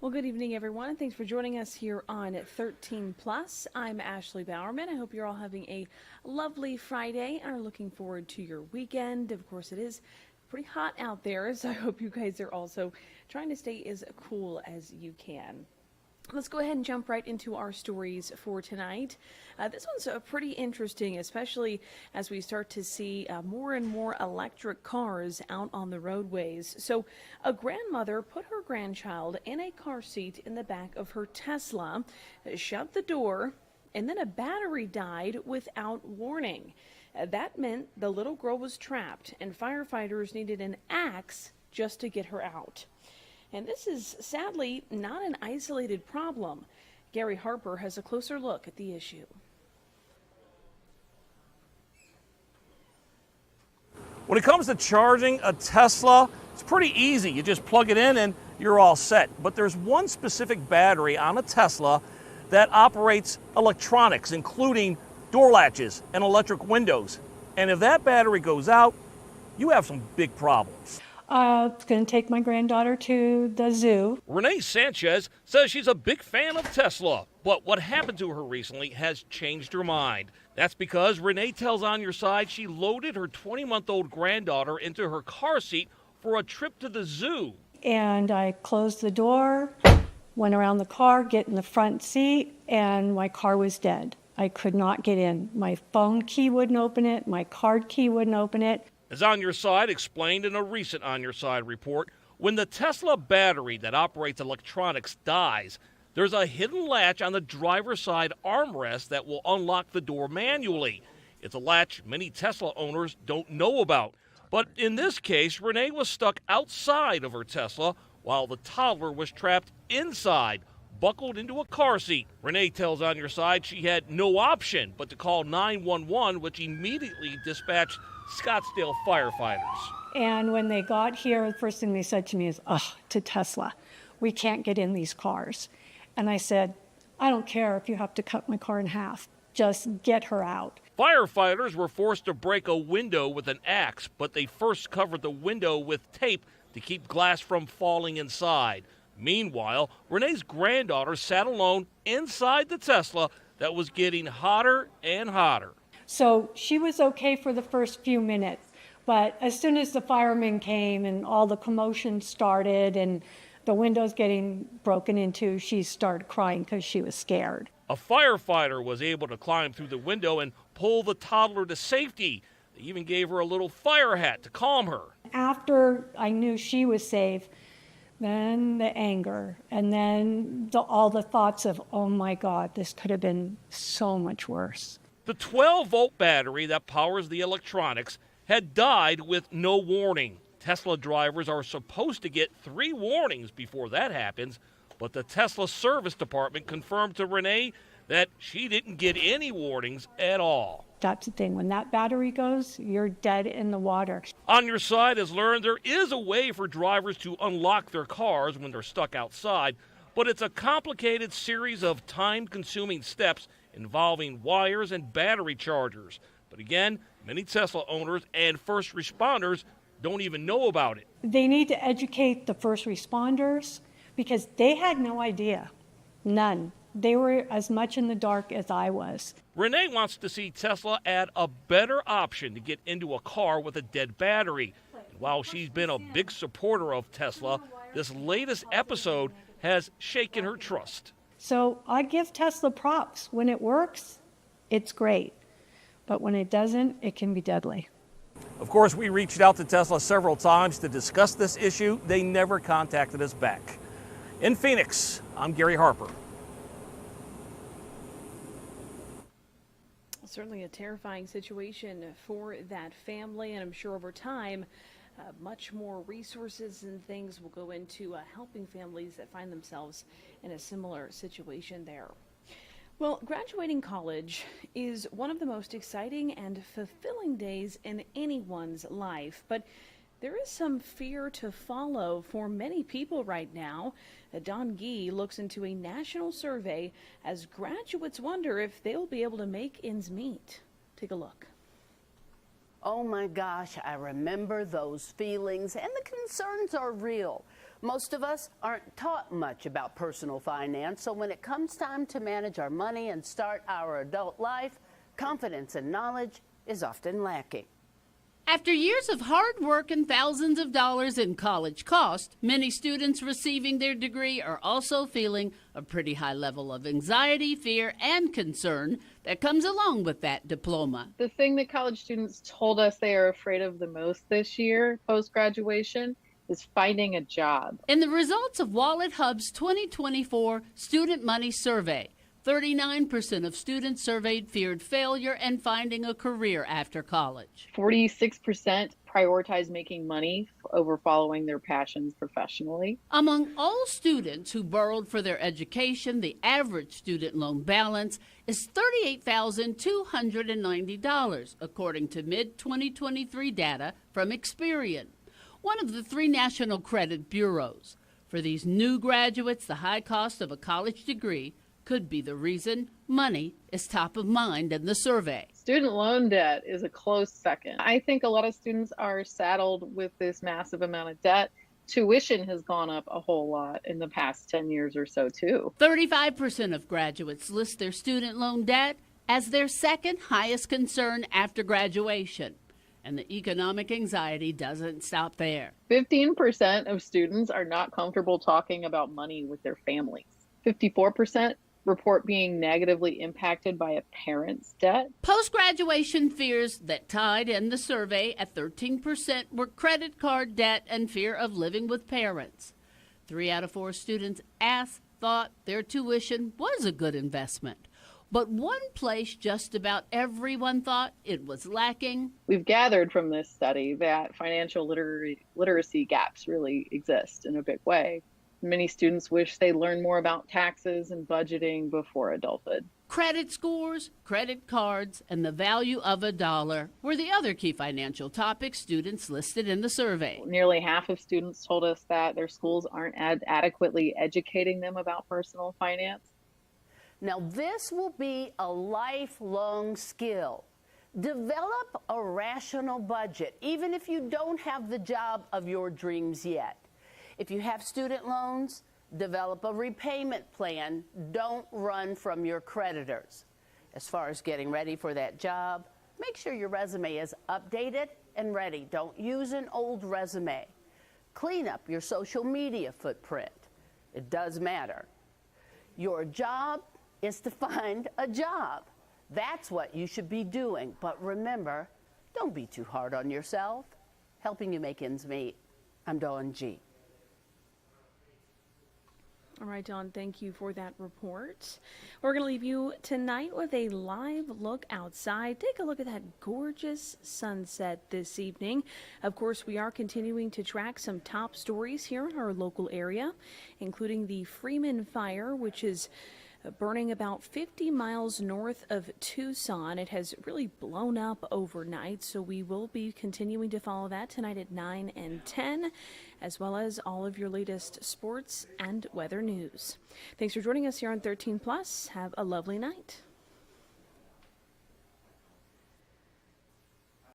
Well, good evening, everyone, and thanks for joining us here on 13 Plus. I'm Ashley Bowerman. I hope you're all having a lovely Friday and are looking forward to your weekend. Of course, it is pretty hot out there, so I hope you guys are also trying to stay as cool as you can. Let's go ahead and jump right into our stories for tonight. This one's pretty interesting, especially as we start to see more and more electric cars out on the roadways. So a grandmother put her grandchild in a car seat in the back of her Tesla, shut the door, and then a battery died without warning. That meant the little girl was trapped, and firefighters needed an axe just to get her out. And this is sadly not an isolated problem. Gary Harper has a closer look at the issue. When it comes to charging a Tesla, it's pretty easy. You just plug it in and you're all set. But there's one specific battery on a Tesla that operates electronics, including door latches and electric windows. And if that battery goes out, you have some big problems. It's going to take my granddaughter to the zoo. Renee Sanchez says she's a big fan of Tesla, but what happened to her recently has changed her mind. That's because Renee tells On Your Side she loaded her 20-month-old granddaughter into her car seat for a trip to the zoo. And I closed the door, went around the car, get in the front seat, and my car was dead. I could not get in. My phone key wouldn't open it. My card key wouldn't open it. As On Your Side explained in a recent On Your Side report, when the Tesla battery that operates electronics dies, there's a hidden latch on the driver's side armrest that will unlock the door manually. It's a latch many Tesla owners don't know about. But in this case, Renee was stuck outside of her Tesla while the toddler was trapped inside, buckled into a car seat. Renee tells On Your Side she had no option but to call 911, which immediately dispatched Scottsdale firefighters. And when they got here, the first thing they said to me is, to Tesla, we can't get in these cars. And I said, I don't care if you have to cut my car in half. Just get her out. Firefighters were forced to break a window with an axe, but they first covered the window with tape to keep glass from falling inside. Meanwhile, Renee's granddaughter sat alone inside the Tesla that was getting hotter and hotter. So she was okay for the first few minutes. But as soon as the firemen came and all the commotion started and the windows getting broken into, she started crying because she was scared. A firefighter was able to climb through the window and pull the toddler to safety. They even gave her a little fire hat to calm her. After I knew she was safe, then the anger, and then all the thoughts of, oh my God, this could have been so much worse. The 12-volt battery that powers the electronics had died with no warning. Tesla drivers are supposed to get 3 warnings before that happens, but the Tesla service department confirmed to Renee that she didn't get any warnings at all. That's the thing. When that battery goes, you're dead in the water. On Your Side has learned there is a way for drivers to unlock their cars when they're stuck outside, but it's a complicated series of time-consuming steps involving wires and battery chargers. But again, many Tesla owners and first responders don't even know about it. They need to educate the first responders because they had no idea. None. They were as much in the dark as I was. Renee wants to see Tesla add a better option to get into a car with a dead battery. And while she's been a big supporter of Tesla, this latest episode has shaken her trust. So I give Tesla props. When it works, it's great. But when it doesn't, it can be deadly. Of course, we reached out to Tesla several times to discuss this issue. They never contacted us back. In Phoenix, I'm Gary Harper. Certainly a terrifying situation for that family, and I'm sure over time, much more resources and things will go into helping families that find themselves in a similar situation there. Well, graduating college is one of the most exciting and fulfilling days in anyone's life, but there is some fear to follow for many people right now. Don Gee looks into a national survey as graduates wonder if they'll be able to make ends meet. Take a look. Oh my gosh, I remember those feelings, and the concerns are real. Most of us aren't taught much about personal finance, so when it comes time to manage our money and start our adult life, confidence and knowledge is often lacking. After years of hard work and thousands of dollars in college cost, many students receiving their degree are also feeling a pretty high level of anxiety, fear, and concern that comes along with that diploma. The thing that college students told us they are afraid of the most this year, post-graduation, is finding a job. In the results of WalletHub's 2024 Student Money Survey, 39% of students surveyed feared failure and finding a career after college. 46% prioritize making money over following their passions professionally. Among all students who borrowed for their education, the average student loan balance is $38,290, according to mid-2023 data from Experian, one of the 3 national credit bureaus. For these new graduates, the high cost of a college degree could be the reason money is top of mind in the survey. Student loan debt is a close second. I think a lot of students are saddled with this massive amount of debt. Tuition has gone up a whole lot in the past 10 years or so, too. 35% of graduates list their student loan debt as their second highest concern after graduation. And the economic anxiety doesn't stop there. 15% of students are not comfortable talking about money with their families. 54% report being negatively impacted by a parent's debt. Post-graduation fears that tied in the survey at 13% were credit card debt and fear of living with parents. 3 out of 4 students asked thought their tuition was a good investment. But one place just about everyone thought it was lacking. We've gathered from this study that financial literacy gaps really exist in a big way. Many students wish they learned more about taxes and budgeting before adulthood. Credit scores, credit cards, and the value of a dollar were the other key financial topics students listed in the survey. Nearly half of students told us that their schools aren't adequately educating them about personal finance. Now, this will be a lifelong skill. Develop a rational budget, even if you don't have the job of your dreams yet. If you have student loans, develop a repayment plan. Don't run from your creditors. As far as getting ready for that job, make sure your resume is updated and ready. Don't use an old resume. Clean up your social media footprint. It does matter. Your job is to find a job. That's what you should be doing. But remember, don't be too hard on yourself. Helping you make ends meet. I'm Dawn G. All right, Dawn, thank you for that report. We're going to leave you tonight with a live look outside. Take a look at that gorgeous sunset this evening. Of course, we are continuing to track some top stories here in our local area, including the Freeman Fire, which is burning about 50 miles north of Tucson. It has really blown up overnight, so we will be continuing to follow that tonight at 9 and 10, as well as all of your latest sports and weather news. Thanks for joining us here on 13 Plus. Have a lovely night.